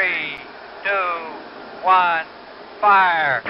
3, 2, 1, fire.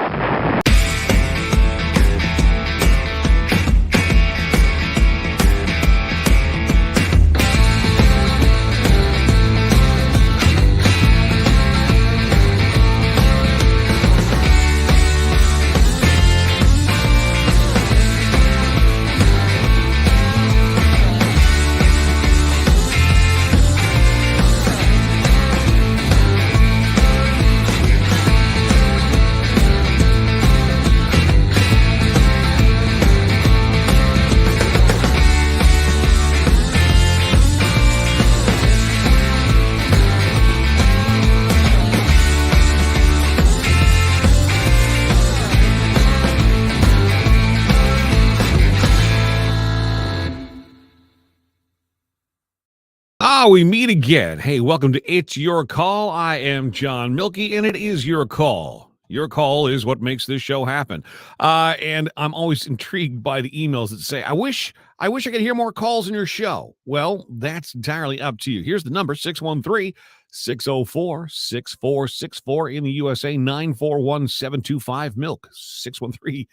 We meet again. Hey, welcome to It's Your Call. I am John Mielke, and it is your call. Your call is what makes this show happen. And I'm always intrigued by the emails that say, I wish I could hear more calls in your show. Well, that's entirely up to you. Here's the number, 613-604-6464 in the USA, 941-725-MILK, 613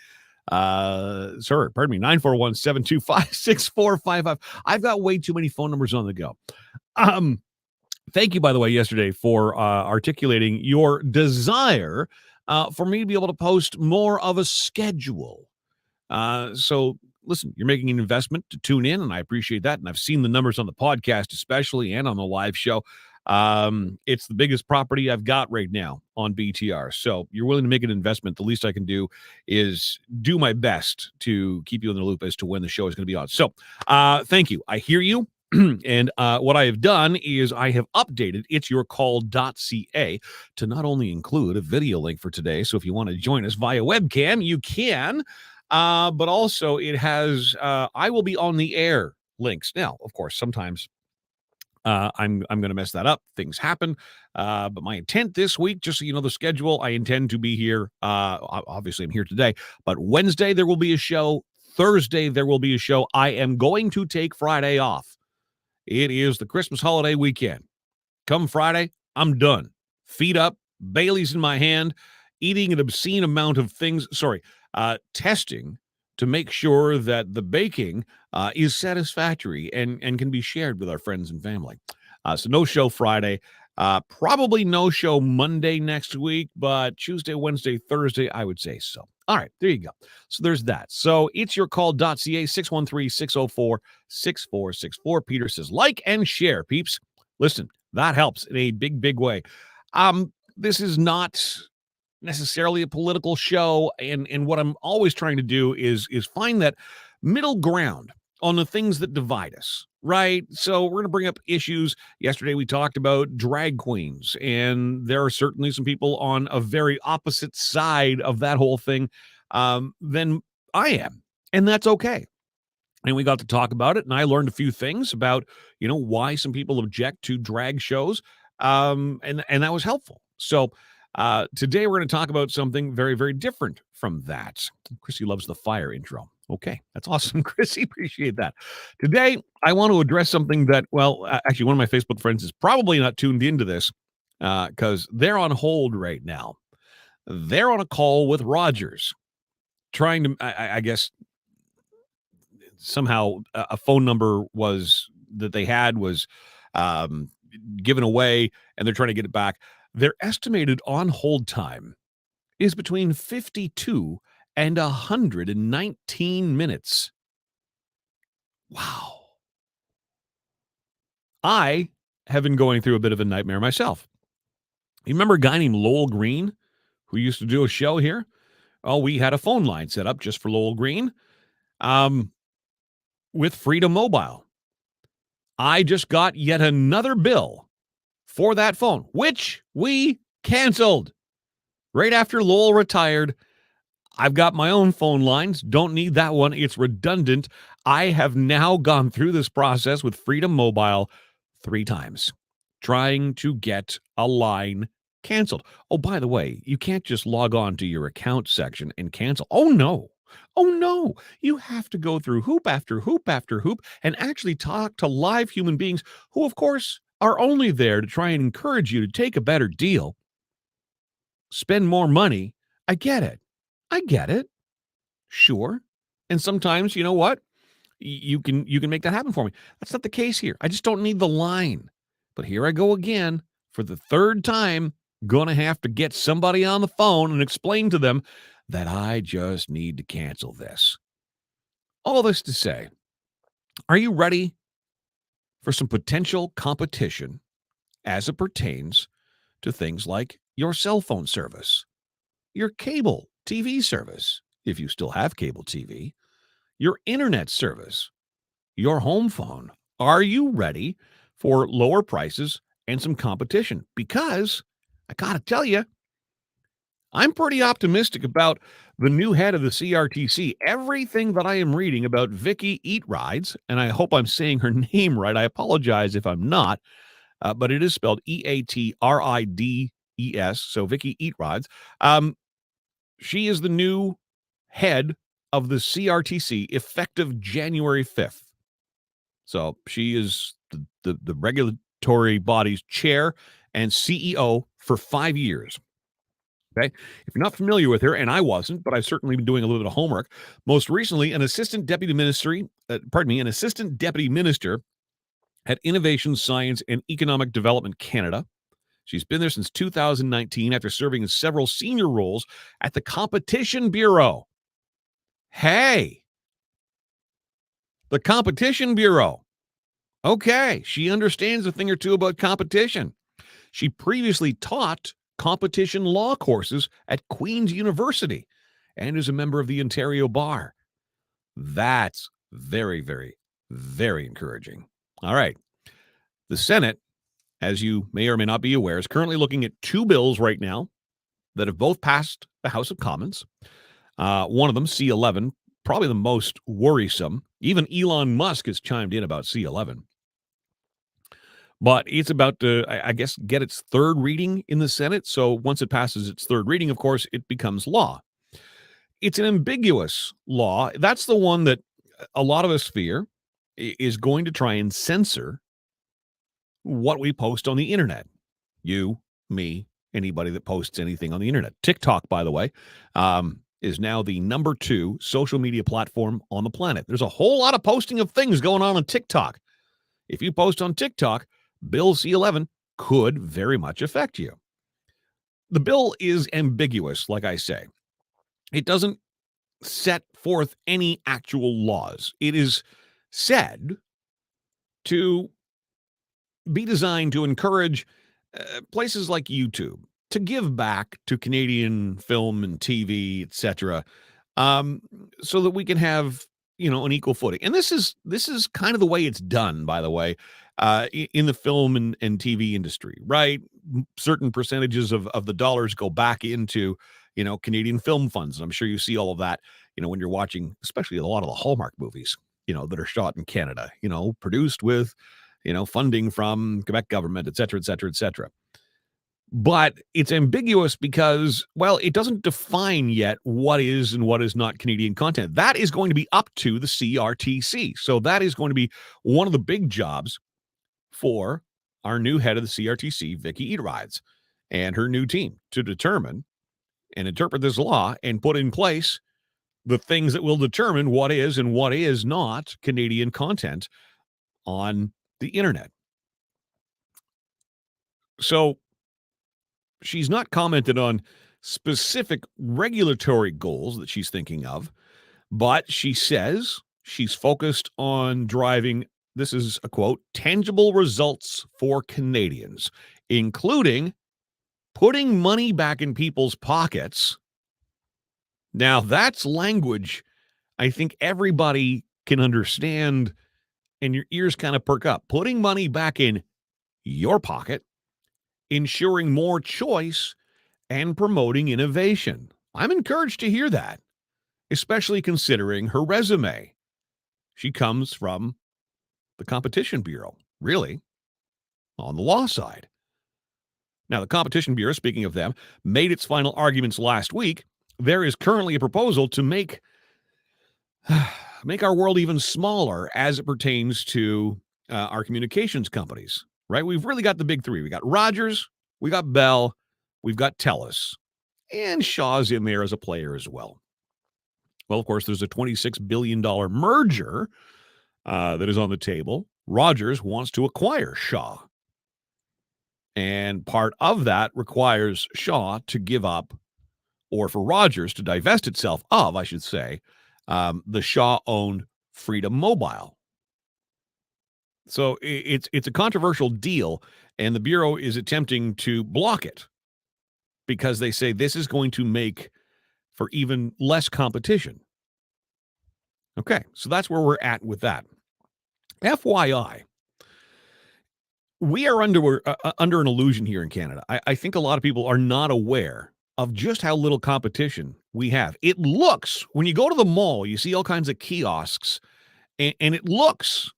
pardon me, 941-725-6455. I've got way too many phone numbers on the go. Thank you, by the way, yesterday for articulating your desire for me to be able to post more of a schedule. So listen, you're making an investment to tune in, and I appreciate that. And I've seen the numbers on the podcast, especially, and on the live show. It's the biggest property I've got right now on BTR. So you're willing to make an investment. The least I can do is do my best to keep you in the loop as to when the show is going to be on. So thank you. I hear you. And what I have done is I have updated itsyourcall.ca to not only include a video link for today. So if you want to join us via webcam, you can. But also it has I will be on the air links. Now, of course, sometimes I'm going to mess that up. Things happen. But my intent this week, just so you know the schedule, I intend to be here. Obviously, I'm here today. But Wednesday, there will be a show. Thursday, there will be a show. I am going to take Friday off. It is the Christmas holiday weekend. Come Friday, I'm done. Feet up, Bailey's in my hand, eating an obscene amount of things. Testing to make sure that the baking is satisfactory and can be shared with our friends and family. So no show Friday, probably no show Monday next week, but Tuesday, Wednesday, Thursday, I would say so. All right, there you go. So there's that. So it's your call.ca, 613-604-6464. Peter says, like and share, peeps. Listen, that helps in a big, big way. This is not necessarily a political show, and what I'm always trying to do is find that middle ground on the things that divide us, right? So we're going to bring up issues. Yesterday we talked about drag queens, and there are certainly some people on a very opposite side of that whole thing than I am, and that's okay. And we got to talk about it, and I learned a few things about, why some people object to drag shows, and that was helpful. So today we're going to talk about something very, very different from that. Chrissy loves the fire intro. Okay, that's awesome, Chrissy. Appreciate that. Today, I want to address something that, actually, one of my Facebook friends is probably not tuned into this because they're on hold right now. They're on a call with Rogers, trying to, I guess, somehow a phone number that they had was given away, and they're trying to get it back. Their estimated on-hold time is between 52 and 119 minutes. Wow. I have been going through a bit of a nightmare myself. You remember a guy named Lowell Green who used to do a show here? Oh, we had a phone line set up just for Lowell Green with Freedom Mobile. I just got yet another bill for that phone, which we canceled right after Lowell retired. I've got my own phone lines. Don't need that one. It's redundant. I have now gone through this process with Freedom Mobile 3 times, trying to get a line canceled. Oh, by the way, you can't just log on to your account section and cancel. Oh, no. You have to go through hoop after hoop after hoop and actually talk to live human beings who, of course, are only there to try and encourage you to take a better deal, spend more money. I get it. I get it. Sure. And sometimes, you know what? You can make that happen for me. That's not the case here. I just don't need the line. But here I go again for the third time, gonna have to get somebody on the phone and explain to them that I just need to cancel this. All this to say, are you ready for some potential competition as it pertains to things like your cell phone service, your cable TV service, if you still have cable TV, your internet service, your home phone? Are you ready for lower prices and some competition? Because I got to tell you, I'm pretty optimistic about the new head of the CRTC. Everything that I am reading about Vicky Eat Rides, and I hope I'm saying her name right. I apologize if I'm not, but it is spelled Eatrides. So Vicky Eat Rides. She is the new head of the CRTC effective January 5th. So she is the regulatory body's chair and CEO for 5 years. Okay. If you're not familiar with her, and I wasn't, but I've certainly been doing a little bit of homework. Most recently, an assistant deputy minister at Innovation, Science, and Economic Development Canada. She's been there since 2019 after serving in several senior roles at the Competition Bureau. Hey, the Competition Bureau. Okay, she understands a thing or two about competition. She previously taught competition law courses at Queen's University and is a member of the Ontario Bar. That's very, very, very encouraging. All right. The Senate, as you may or may not be aware, is currently looking at two bills right now that have both passed the House of Commons. One of them, C11, probably the most worrisome. Even Elon Musk has chimed in about C11. But it's about to, I guess, get its third reading in the Senate. So once it passes its third reading, of course, it becomes law. It's an ambiguous law. That's the one that a lot of us fear is going to try and censor what we post on the internet. You, me, anybody that posts anything on the internet. TikTok, by the way, is now the number 2 social media platform on the planet. There's a whole lot of posting of things going on TikTok. If you post on TikTok, Bill C11 could very much affect you. The bill is ambiguous, like I say. It doesn't set forth any actual laws. It is said to be designed to encourage places like YouTube to give back to Canadian film and TV, etc., so that we can have an equal footing. And this is kind of the way it's done, by the way, in the film and TV industry, right? Certain percentages of the dollars go back into Canadian film funds. And I'm sure you see all of that when you're watching, especially a lot of the Hallmark movies that are shot in Canada, produced with funding from Quebec government, et cetera, et cetera, et cetera. But it's ambiguous because, well, it doesn't define yet what is and what is not Canadian content. That is going to be up to the CRTC. So that is going to be one of the big jobs for our new head of the CRTC, Vicky Eatrides, and her new team to determine and interpret this law and put in place the things that will determine what is and what is not Canadian content on the internet. So she's not commented on specific regulatory goals that she's thinking of, but she says she's focused on driving, this is a quote, tangible results for Canadians, including putting money back in people's pockets. Now, that's language I think everybody can understand, and your ears kind of perk up. Putting money back in your pocket, ensuring more choice, and promoting innovation. I'm encouraged to hear that, especially considering her resume. She comes from the Competition Bureau, really, on the law side. Now, the Competition Bureau, speaking of them, made its final arguments last week. There is currently a proposal to make our world even smaller as it pertains to our communications companies, right? We've really got the big three. We got Rogers, we got Bell, we've got TELUS, and Shaw's in there as a player as well. Well, of course, there's a $26 billion merger that is on the table. Rogers wants to acquire Shaw. And part of that requires Shaw to give up, or for Rogers to divest itself of, I should say, the Shaw-owned Freedom Mobile. So it's a controversial deal, and the Bureau is attempting to block it because they say this is going to make for even less competition. Okay, so that's where we're at with that. FYI, we are under an illusion here in Canada. I think a lot of people are not aware of just how little competition we have. It looks, when you go to the mall, you see all kinds of kiosks, and it looks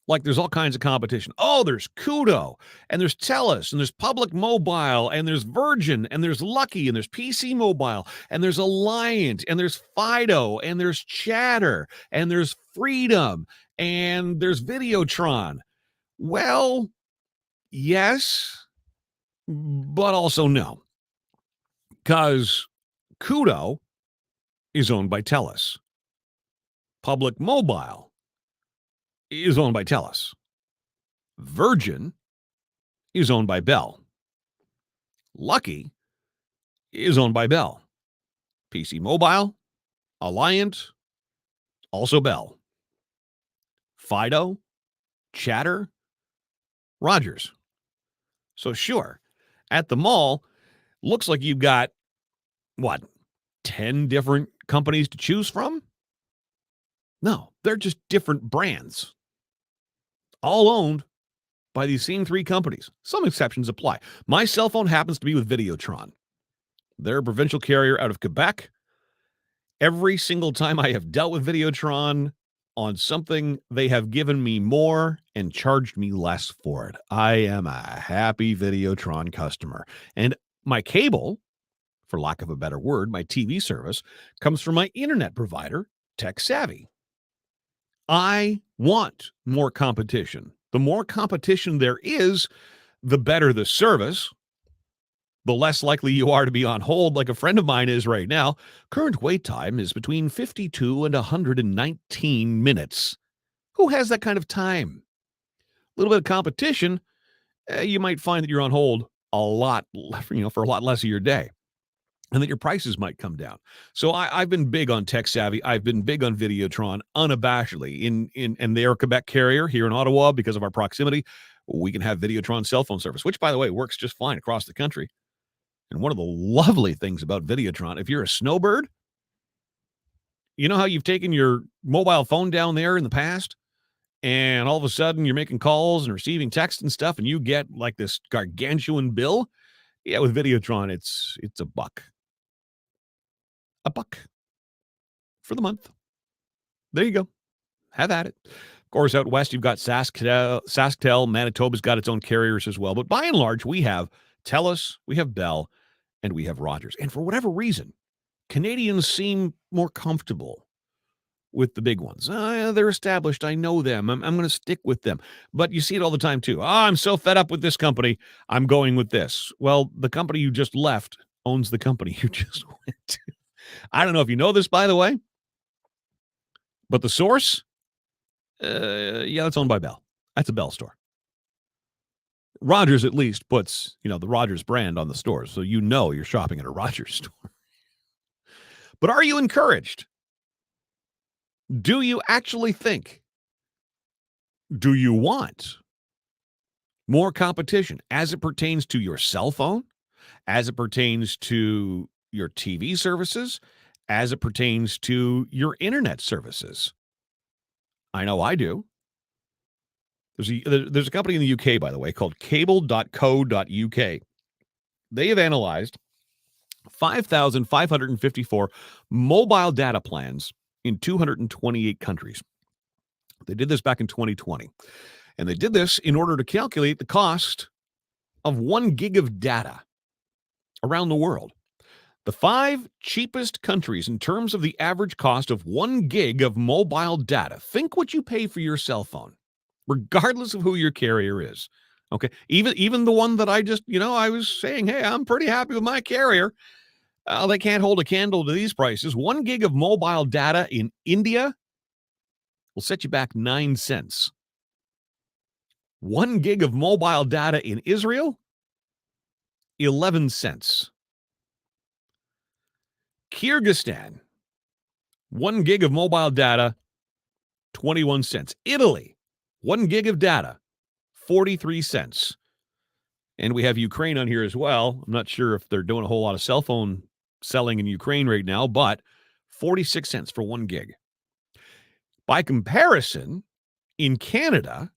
like there's all kinds of competition. Oh, there's Koodo, and there's TELUS, and there's Public Mobile, and there's Virgin, and there's Lucky, and there's PC Mobile, and there's Alliant, and there's Fido, and there's Chatter, and there's Freedom, and there's Videotron. Well, yes, but also no. Because Koodo is owned by TELUS. Public Mobile is owned by TELUS. Virgin is owned by Bell. Lucky is owned by Bell. PC Mobile, Alliant, also Bell. Fido, Chatter, Rogers. So sure, at the mall, looks like you've got, 10 different companies to choose from? No, they're just different brands, all owned by these same 3 companies. Some exceptions apply. My cell phone happens to be with Videotron. They're a provincial carrier out of Quebec. Every single time I have dealt with Videotron on something, they have given me more and charged me less for it. I am a happy Videotron customer. And my cable, for lack of a better word, my TV service, comes from my internet provider, Tech Savvy. I want more competition. The more competition there is, the better the service, the less likely you are to be on hold like a friend of mine is right now. Current wait time is between 52 and 119 minutes. Who has that kind of time? A little bit of competition, you might find that you're on hold a lot, for a lot less of your day, and that your prices might come down. So I've been big on Tech Savvy. I've been big on Videotron unabashedly. And they are a Quebec carrier here in Ottawa because of our proximity. We can have Videotron cell phone service, which, by the way, works just fine across the country. And one of the lovely things about Videotron, if you're a snowbird, you know how you've taken your mobile phone down there in the past, and all of a sudden you're making calls and receiving text and stuff, and you get like this gargantuan bill? Yeah, with Videotron, it's $1. $1 for the month. There you go. Have at it. Of course, out west, you've got SaskTel. Manitoba's got its own carriers as well. But by and large, we have TELUS, we have Bell, and we have Rogers. And for whatever reason, Canadians seem more comfortable with the big ones. They're established. I know them. I'm going to stick with them. But you see it all the time, too. I'm so fed up with this company. I'm going with this. Well, the company you just left owns the company you just went to. I don't know if you know this, by the way, but the source, that's owned by Bell. That's a Bell store. Rogers at least puts, the Rogers brand on the stores, so you're shopping at a Rogers store. But are you encouraged? Do you actually think? Do you want more competition as it pertains to your cell phone, as it pertains to your TV services, as it pertains to your internet services? I know I do. There's a company in the UK, by the way, called cable.co.uk. They have analyzed 5,554 mobile data plans in 228 countries. They did this back in 2020. And they did this in order to calculate the cost of 1 gig of data around the world. The 5 cheapest countries in terms of the average cost of 1 gig of mobile data. Think what you pay for your cell phone, regardless of who your carrier is. Okay. Even the one that I just, I was saying, hey, I'm pretty happy with my carrier. They can't hold a candle to these prices. 1 gig of mobile data in India will set you back 9 cents. 1 gig of mobile data in Israel, 11 cents. Kyrgyzstan, 1 gig of mobile data, 21 cents. Italy, 1 gig of data, 43 cents. And we have Ukraine on here as well. I'm not sure if they're doing a whole lot of cell phone selling in Ukraine right now, but 46 cents for 1 gig. By comparison, in Canada,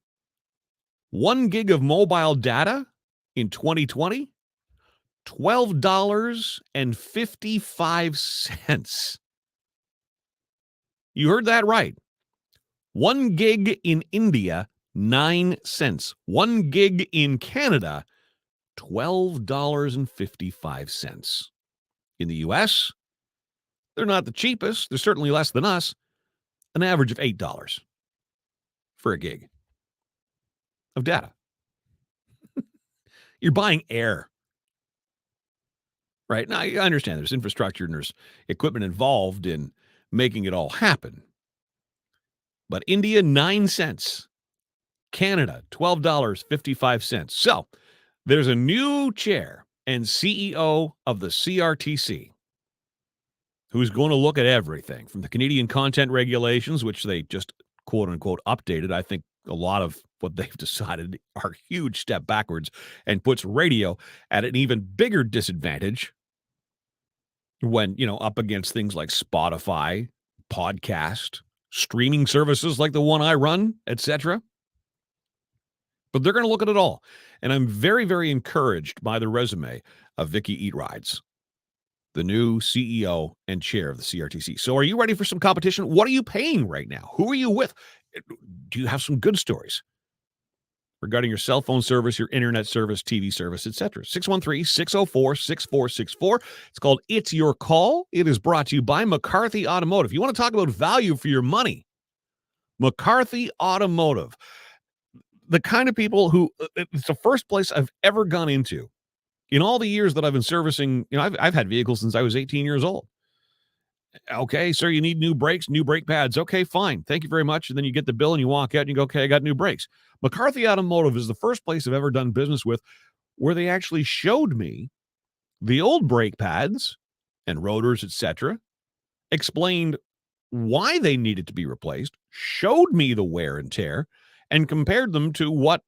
1 gig of mobile data in 2020, $12.55. You heard that right. 1 gig in India, 9 cents. 1 gig in Canada, $12.55. In the U.S., they're not the cheapest. They're certainly less than us. An average of $8 for a gig of data. You're buying air. Right? Now, I understand there's infrastructure and there's equipment involved in making it all happen. But India, 9 cents. Canada, $12.55. So there's a new chair and CEO of the CRTC who's going to look at everything from the Canadian content regulations, which they just quote unquote updated. I think a lot of what they've decided are a huge step backwards and puts radio at an even bigger disadvantage when, up against things like Spotify, podcast, streaming services like the one I run, etc. But they're going to look at it all. And I'm very, very encouraged by the resume of Vicky Eatrides, the new CEO and chair of the CRTC. So are you ready for some competition? What are you paying right now? Who are you with? Do you have some good stories regarding your cell phone service, your internet service, TV service, etc.? 613-604-6464. It's called It's Your Call. It is brought to you by McCarthy Automotive. You want to talk about value for your money? McCarthy Automotive. The kind of people who, it's the first place I've ever gone into in all the years that I've been servicing. I've had vehicles since I was 18 years old. Okay, sir, you need new brakes, new brake pads. Okay, fine. Thank you very much. And then you get the bill and you walk out and you go, okay, I got new brakes. McCarthy Automotive is the first place I've ever done business with where they actually showed me the old brake pads and rotors, etc., explained why they needed to be replaced, showed me the wear and tear, and compared them to what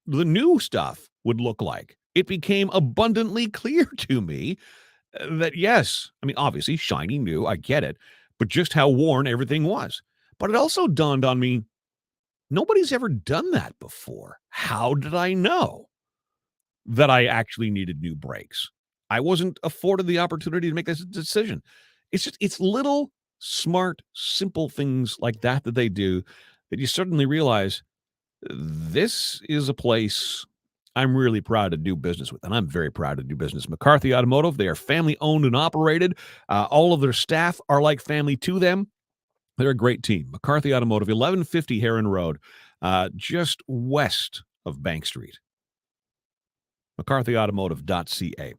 the new stuff would look like. It became abundantly clear to me that, yes, I mean, obviously, shiny new, I get it, but just how worn everything was. But it also dawned on me, nobody's ever done that before. How did I know that I actually needed new brakes? I wasn't afforded the opportunity to make this decision. It's little, smart, simple things like that they do that you suddenly realize this is a place I'm really proud to do business with, and I'm very proud to do business. McCarthy Automotive, they are family owned and operated. All of their staff are like family to them. They're a great team. McCarthy Automotive, 1150 Heron Road, just west of Bank Street. McCarthyAutomotive.ca.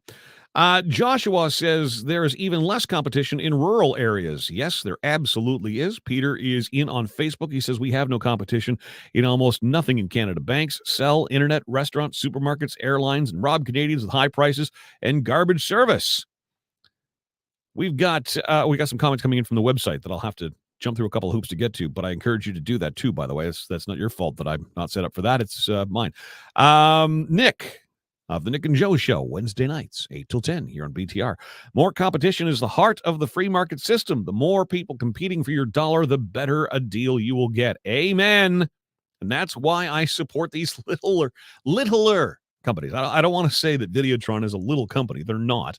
Joshua says there is even less competition in rural areas. Yes, there absolutely is. Peter is in on Facebook. He says we have no competition in almost nothing in Canada. Banks, sell, internet, restaurants, supermarkets, airlines, and rob Canadians with high prices and garbage service. We got some comments coming in from the website that I'll have to jump through a couple of hoops to get to, but I encourage you to do that too, by the way. That's not your fault that I'm not set up for that. It's mine. Nick of the Nick and Joe Show, Wednesday nights, 8 till 10 here on BTR. More competition is the heart of the free market system. The more people competing for your dollar, the better a deal you will get. Amen. And that's why I support these littler companies. I don't want to say that Videotron is a little company. They're not.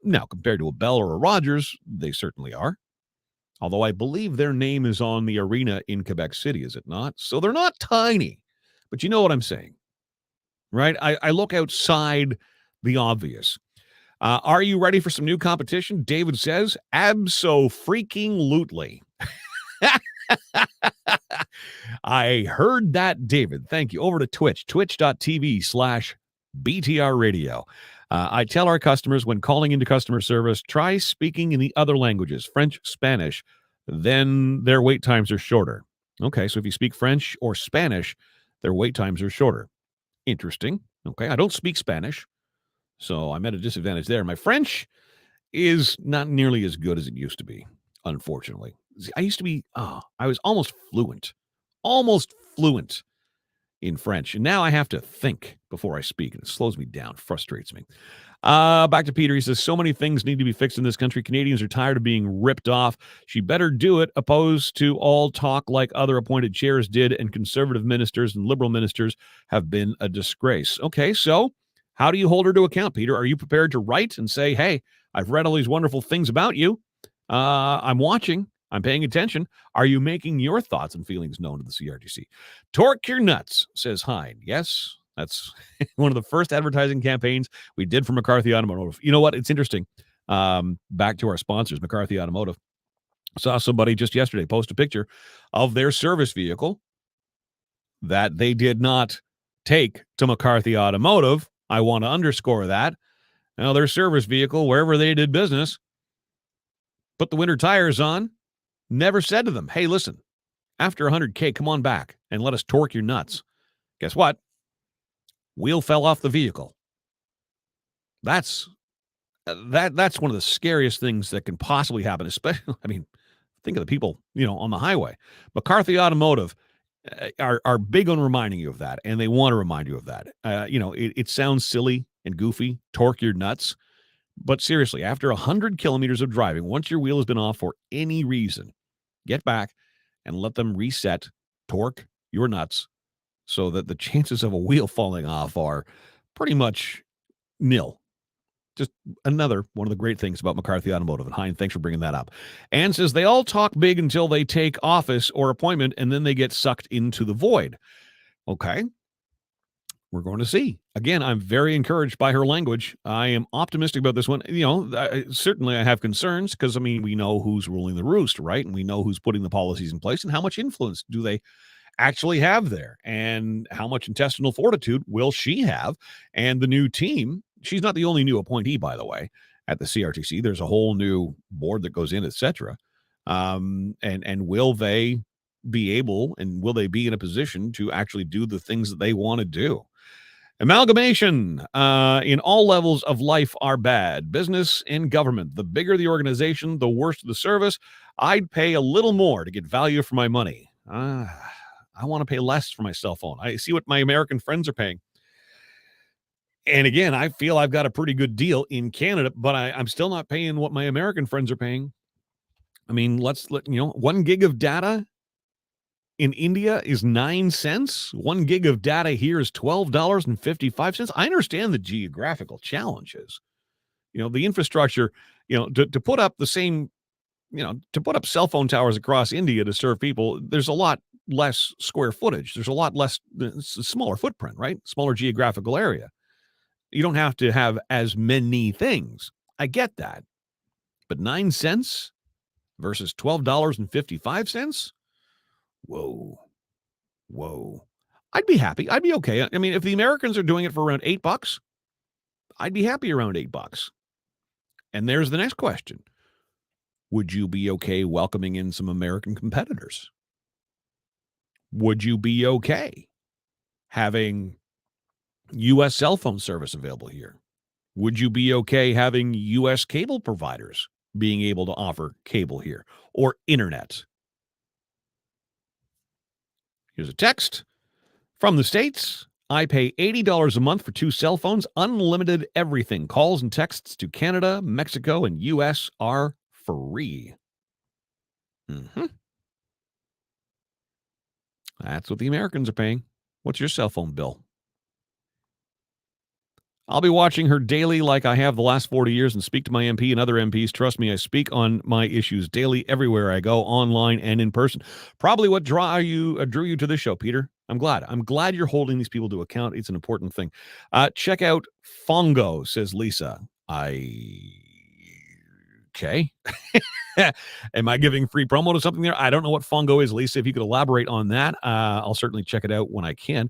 Now, compared to a Bell or a Rogers, they certainly are. Although I believe their name is on the arena in Quebec City, is it not? So they're not tiny. But you know what I'm saying. Right? I look outside the obvious. Are you ready for some new competition? David says, abso-freaking-lutely. I heard that, David. Thank you. Over to Twitch, twitch.tv/BTR Radio. I tell our customers when calling into customer service, try speaking in the other languages, French, Spanish, then their wait times are shorter. Okay, so if you speak French or Spanish, their wait times are shorter. Interesting. Okay, I don't speak Spanish, so I'm at a disadvantage there. My French is not nearly as good as it used to be, unfortunately. I used to be, I was almost fluent in French. And now I have to think before I speak, and it slows me down, frustrates me. Back to Peter. He says, so many things need to be fixed in this country. Canadians are tired of being ripped off. She better do it, opposed to all talk like other appointed chairs did, and conservative ministers and liberal ministers have been a disgrace. Okay, so how do you hold her to account, Peter? Are you prepared to write and say, hey, I've read all these wonderful things about you. I'm watching. I'm paying attention. Are you making your thoughts and feelings known to the CRTC? Torque your nuts, says Hein. Yes, that's one of the first advertising campaigns we did for McCarthy Automotive. You know what? It's interesting. Back to our sponsors, McCarthy Automotive. Saw somebody just yesterday post a picture of their service vehicle that they did not take to McCarthy Automotive. I want to underscore that. Now, their service vehicle, wherever they did business, put the winter tires on, never said to them, hey, listen, after 100K, come on back and let us torque your nuts. Guess what? Wheel fell off the vehicle. That's one of the scariest things that can possibly happen, especially, I mean, think of the people, on the highway. McCarthy Automotive are big on reminding you of that, and they want to remind you of that. It sounds silly and goofy, torque your nuts. But seriously, after 100 kilometers of driving, once your wheel has been off for any reason, get back and let them reset, torque your nuts so that the chances of a wheel falling off are pretty much nil. Just another one of the great things about McCarthy Automotive. And Hein, thanks for bringing that up. Ann says they all talk big until they take office or appointment, and then they get sucked into the void. Okay. We're going to see. Again, I'm very encouraged by her language. I am optimistic about this one. Certainly I have concerns because, we know who's ruling the roost, right? And we know who's putting the policies in place and how much influence do they actually have there and how much intestinal fortitude will she have. And the new team, she's not the only new appointee, by the way, at the CRTC. There's a whole new board that goes in, et cetera. And will they be able and will they be in a position to actually do the things that they want to do? Amalgamation in all levels of life are bad. Business and government. The bigger the organization, the worse the service. I'd pay a little more to get value for my money. I want to pay less for my cell phone. I see what my American friends are paying. And again, I feel I've got a pretty good deal in Canada, but I'm still not paying what my American friends are paying. 1 gig of data in India is 9 cents. 1 gig of data here is $12.55. I understand the geographical challenges. The infrastructure, to put up the same, to put up cell phone towers across India to serve people, there's a lot less square footage. There's a lot less, smaller footprint, right? Smaller geographical area. You don't have to have as many things. I get that. But 9 cents versus $12.55? Whoa. I'd be happy. I'd be okay. If the Americans are doing it for around $8, I'd be happy around $8. And there's the next question. Would you be okay welcoming in some American competitors? Would you be okay having U.S. cell phone service available here? Would you be okay having U.S. cable providers being able to offer cable here or internet? Here's a text from the States. I pay $80 a month for 2 cell phones, unlimited everything. Calls and texts to Canada, Mexico, and U.S. are free. That's what the Americans are paying. What's your cell phone bill? I'll be watching her daily like I have the last 40 years and speak to my MP and other MPs. Trust me, I speak on my issues daily everywhere I go, online and in person. Probably what drew you to this show, Peter. I'm glad you're holding these people to account. It's an important thing. Check out Fongo, says Lisa. I Okay. Am I giving free promo to something there? I don't know what Fungo is. Lisa, if you could elaborate on that, I'll certainly check it out when I can.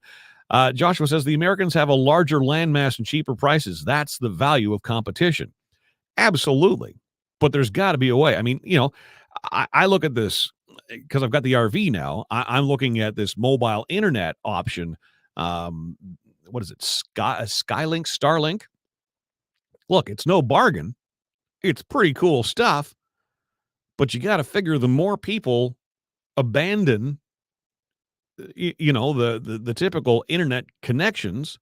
Joshua says the Americans have a larger landmass and cheaper prices. That's the value of competition. Absolutely. But there's got to be a way. I mean, I look at this because I've got the RV now. I'm looking at this mobile internet option. What is it? Skylink, Starlink. Look, it's no bargain. It's pretty cool stuff. But you got to figure the more people abandon, the typical internet connections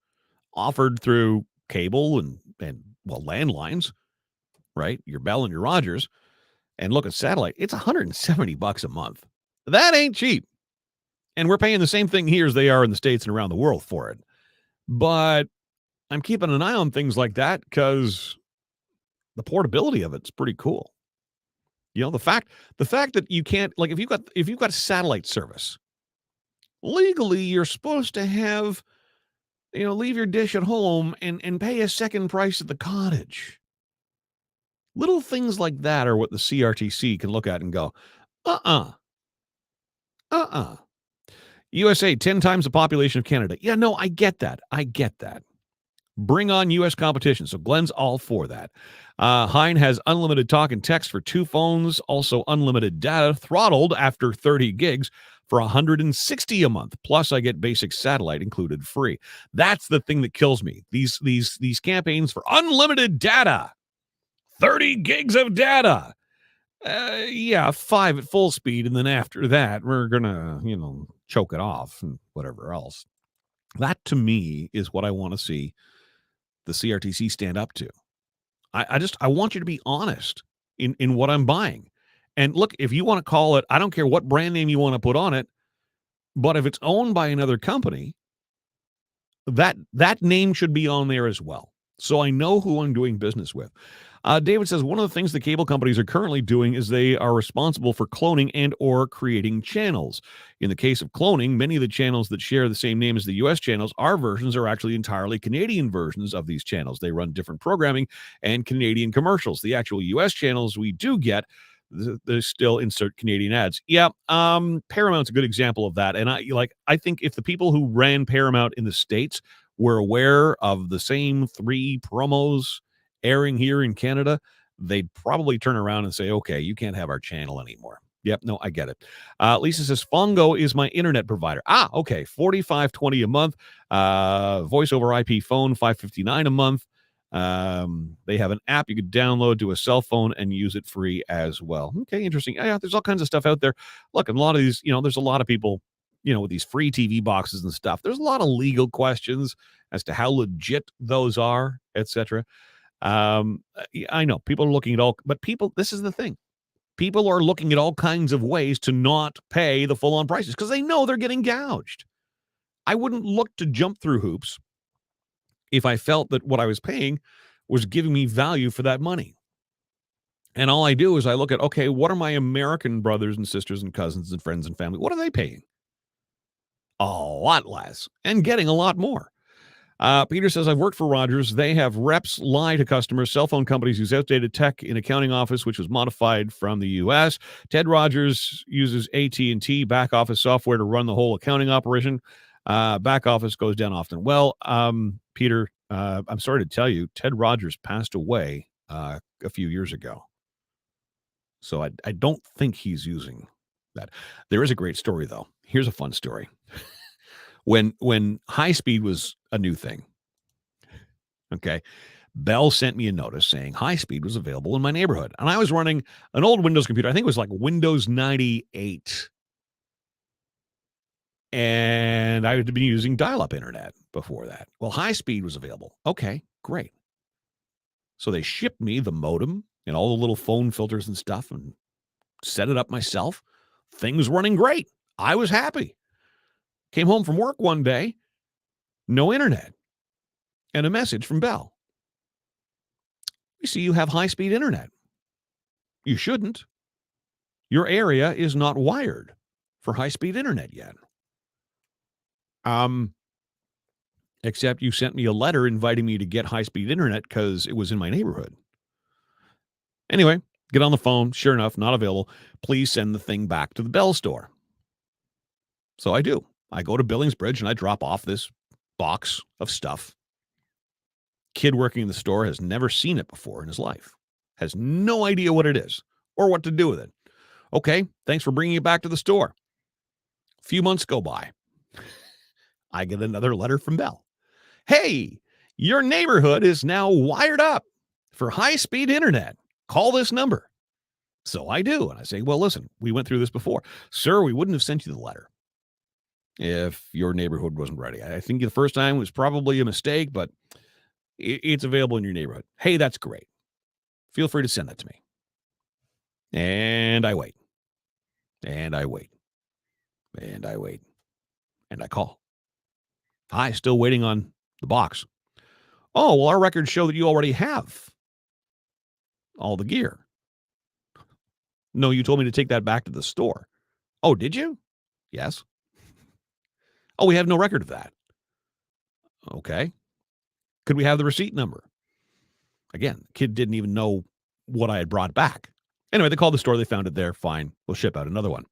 offered through cable and landlines, right? Your Bell and your Rogers, and look at satellite. It's $170 a month. That ain't cheap. And we're paying the same thing here as they are in the States and around the world for it. But I'm keeping an eye on things like that because the portability of it's pretty cool. The fact that you can't, like, if you've got satellite service, legally you're supposed to have, leave your dish at home and pay a second price at the cottage. Little things like that are what the CRTC can look at and go, USA, 10 times the population of Canada. Yeah, no, I get that. Bring on U.S. competition. So Glenn's all for that. Hein has unlimited talk and text for 2 phones, also unlimited data, throttled after 30 gigs for $160 a month. Plus, I get basic satellite included free. That's the thing that kills me. These campaigns for unlimited data, 30 gigs of data. 5 at full speed, and then after that, we're gonna, choke it off and whatever else. That to me is what I want to see the CRTC stand up to. I want you to be honest in what I'm buying. And look, if you want to call it, I don't care what brand name you want to put on it, but if it's owned by another company, that name should be on there as well. So I know who I'm doing business with. David says one of the things the cable companies are currently doing is they are responsible for cloning and or creating channels. In the case of cloning, many of the channels that share the same name as the U.S. channels, our versions are actually entirely Canadian versions of these channels. They run different programming and Canadian commercials. The actual U.S. channels we do get, they still insert Canadian ads. Yeah, Paramount's a good example of that. And I think if the people who ran Paramount in the States were aware of the same 3 promos airing here in Canada, they'd probably turn around and say, okay, you can't have our channel anymore. Yep, no, I get it. Lisa says, Fongo is my internet provider. Okay, $45.20 a month. Voice over IP phone, $5.59 a month. They have an app you could download to a cell phone and use it free as well. Okay, interesting. Yeah, there's all kinds of stuff out there. Look, and a lot of these, there's a lot of people, with these free TV boxes and stuff. There's a lot of legal questions as to how legit those are, etc. I know people are looking at this is the thing. People are looking at all kinds of ways to not pay the full-on prices because they know they're getting gouged. I wouldn't look to jump through hoops if I felt that what I was paying was giving me value for that money. And all I do is I look at, okay, what are my American brothers and sisters and cousins and friends and family? What are they paying? A lot less and getting a lot more. Peter says, I've worked for Rogers. They have reps lie to customers. Cell phone companies use outdated tech in accounting office, which was modified from the U.S. Ted Rogers uses AT&T back office software to run the whole accounting operation. Back office goes down often. Well, Peter, I'm sorry to tell you, Ted Rogers passed away a few years ago. So I don't think he's using that. There is a great story, though. Here's a fun story. When high speed was a new thing, okay, Bell sent me a notice saying high speed was available in my neighborhood. And I was running an old Windows computer. I think it was like Windows 98. And I had been using dial-up internet before that. Well, high speed was available. Okay, great. So they shipped me the modem and all the little phone filters and stuff and set it up myself. Things running great. I was happy. Came home from work one day, no internet, and a message from Bell. We see you have high-speed internet. You shouldn't. Your area is not wired for high-speed internet yet. Except you sent me a letter inviting me to get high-speed internet because it was in my neighborhood. Anyway, Get on the phone. Sure enough, not available. Please send the thing back to the Bell store. So I do. I go to Billingsbridge and I drop off this box of stuff. Kid working in the store has never seen it before in his life, has no idea what it is or what to do with it. Okay, thanks for bringing it back to the store. A few months go by. I get another letter from Bell. Hey, your neighborhood is now wired up for high-speed internet. Call this number. So I do. And I say, well, listen, we went through this before. Sir, we wouldn't have sent you the letter if your neighborhood wasn't ready. I think the first time was probably a mistake, but it's available in your neighborhood. Hey, that's great. Feel free to send that to me. And I wait. And I wait. And I wait. And I call. Hi, still waiting on the box. Oh, well, our records show that you already have all the gear. No, you told me to take that back to the store. Oh, did you? Yes. Oh, we have no record of that. Okay. Could we have the receipt number? Again, the kid didn't even know what I had brought back. Anyway, they called the store. They found it there. Fine. We'll ship out another one.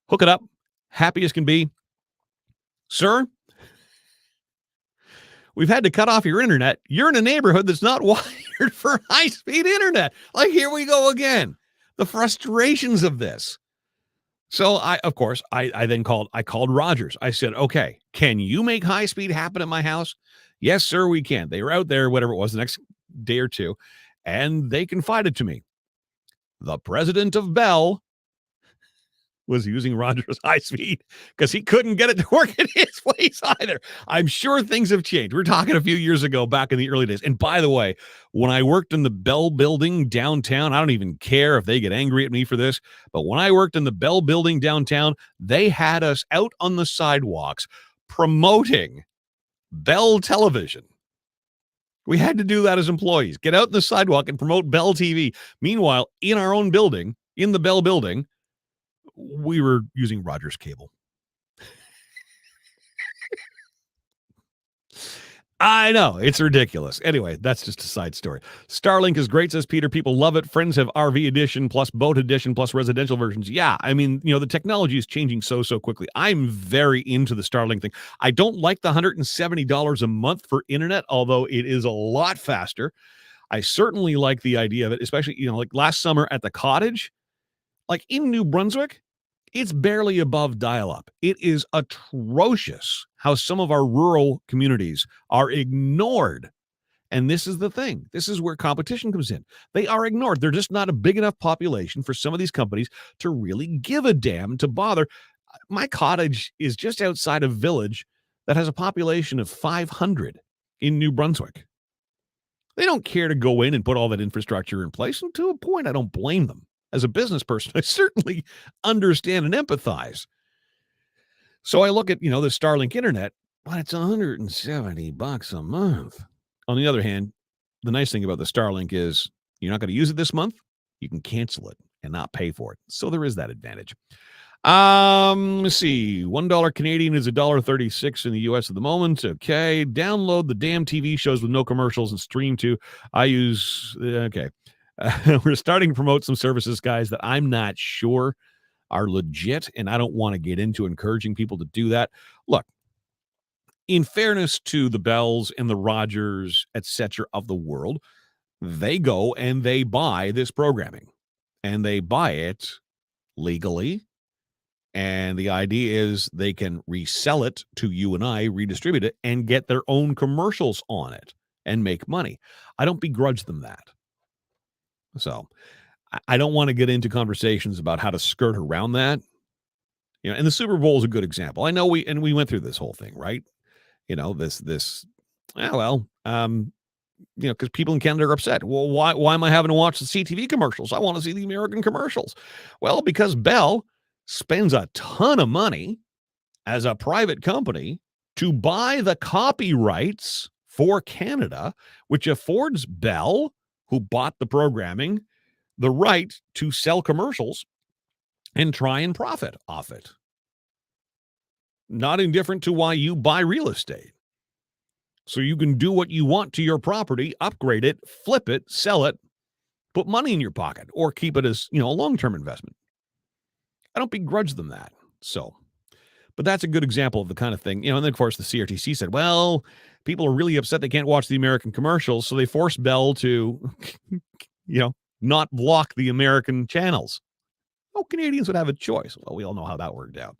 Hook it up. Happy as can be. Sir, we've had to cut off your internet. You're in a neighborhood that's not wired for high-speed internet. Like, here we go again. The frustrations of this. So of course, I then called Rogers. I said, okay, can you make high speed happen at my house? Yes, sir, we can. They were out there, whatever it was, the next day or two, and they confided to me. The president of Bell was using Rogers high speed because he couldn't get it to work at his place either. I'm sure things have changed. We're talking a few years ago, back in the early days. And by the way, when I worked in the Bell building downtown, I don't even care if they get angry at me for this, but when I worked in the Bell building downtown, they had us out on the sidewalks promoting Bell television. We had to do that as employees. Get out in the sidewalk and promote Bell TV. Meanwhile, in our own building, in the Bell building, we were using Rogers cable. I know, it's ridiculous. Anyway, that's just a side story. Starlink is great, says Peter. People love it. Friends have RV edition plus boat edition plus residential versions. Yeah, I mean, the technology is changing so quickly. I'm very into the Starlink thing. I don't like the $170 a month for internet, although it is a lot faster. I certainly like the idea of it, especially, like last summer at the cottage, like in New Brunswick, it's barely above dial-up. It is atrocious how some of our rural communities are ignored. And this is the thing. This is where competition comes in. They are ignored. They're just not a big enough population for some of these companies to really give a damn, to bother. My cottage is just outside a village that has a population of 500 in New Brunswick. They don't care to go in and put all that infrastructure in place. And to a point, I don't blame them. As a business person, I certainly understand and empathize. So I look at, the Starlink internet, but it's $170 a month. On the other hand, the nice thing about the Starlink is you're not going to use it this month. You can cancel it and not pay for it. So there is that advantage. Let's see. $1 Canadian is $1.36 in the US at the moment. Okay. Download the damn TV shows with no commercials and stream to. I use, okay. We're starting to promote some services, guys, that I'm not sure are legit, and I don't want to get into encouraging people to do that. Look, in fairness to the Bells and the Rogers, etc. of the world, they go and they buy this programming, and they buy it legally. And the idea is they can resell it to you and I, redistribute it, and get their own commercials on it and make money. I don't begrudge them that. So I don't want to get into conversations about how to skirt around that. And the Super Bowl is a good example. I know we went through this whole thing, right? Because people in Canada are upset. Well, why am I having to watch the CTV commercials? I want to see the American commercials. Well, because Bell spends a ton of money as a private company to buy the copyrights for Canada, which affords Bell, who bought the programming, the right to sell commercials and try and profit off it. Not indifferent to why you buy real estate. So you can do what you want to your property, upgrade it, flip it, sell it, put money in your pocket or keep it as, a long-term investment. I don't begrudge them that. So, but that's a good example of the kind of thing, and then of course the CRTC said, well, people are really upset they can't watch the American commercials, so they forced Bell to, not block the American channels. Oh, Canadians would have a choice. Well, we all know how that worked out.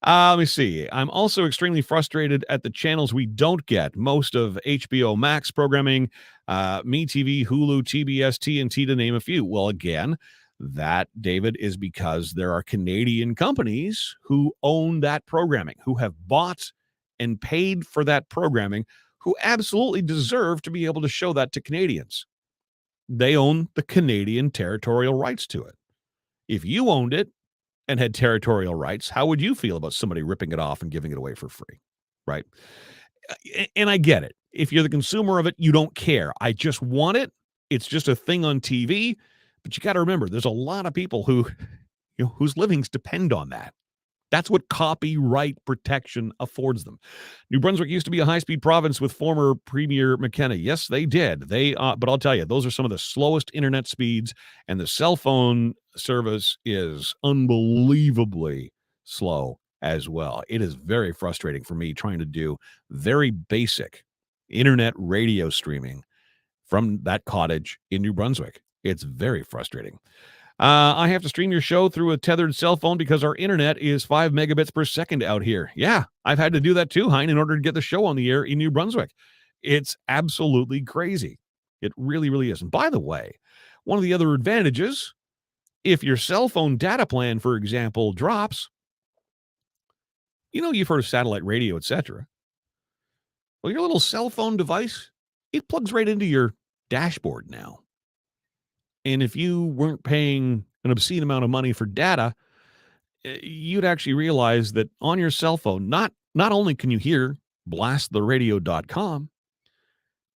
Let me see. I'm also extremely frustrated at the channels we don't get. Most of HBO Max programming, MeTV, Hulu, TBS, TNT, to name a few. Well, again, that, David, is because there are Canadian companies who own that programming, who have bought and paid for that programming, who absolutely deserve to be able to show that to Canadians. They own the Canadian territorial rights to it. If you owned it and had territorial rights, how would you feel about somebody ripping it off and giving it away for free? Right? And I get it. If you're the consumer of it, you don't care. I just want it. It's just a thing on TV. But you got to remember, there's a lot of people who, whose livings depend on that. That's what copyright protection affords them. New Brunswick used to be a high-speed province with former Premier McKenna. Yes, they did. But I'll tell you, those are some of the slowest internet speeds, and the cell phone service is unbelievably slow as well. It is very frustrating for me trying to do very basic internet radio streaming from that cottage in New Brunswick. It's very frustrating. I have to stream your show through a tethered cell phone because our internet is 5 megabits per second out here. Yeah, I've had to do that too, Hein, in order to get the show on the air in New Brunswick. It's absolutely crazy. It really, really is. And by the way, one of the other advantages, if your cell phone data plan, for example, drops, you've heard of satellite radio, etc. Well, your little cell phone device, it plugs right into your dashboard now. And if you weren't paying an obscene amount of money for data, you'd actually realize that on your cell phone, not only can you hear blasttheradio.com,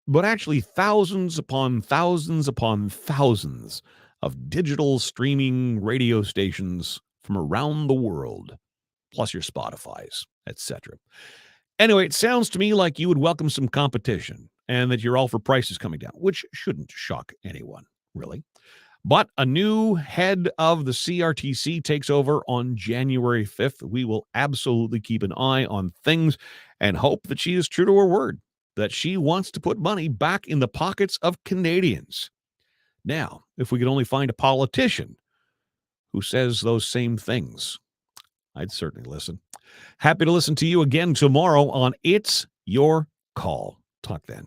but actually thousands upon thousands upon thousands of digital streaming radio stations from around the world, plus your Spotify's, etc. Anyway, it sounds to me like you would welcome some competition and that you're all for prices coming down, which shouldn't shock anyone, really. But a new head of the CRTC takes over on January 5th. We will absolutely keep an eye on things and hope that she is true to her word, that she wants to put money back in the pockets of Canadians. Now, if we could only find a politician who says those same things, I'd certainly listen. Happy to listen to you again tomorrow on It's Your Call. Talk then.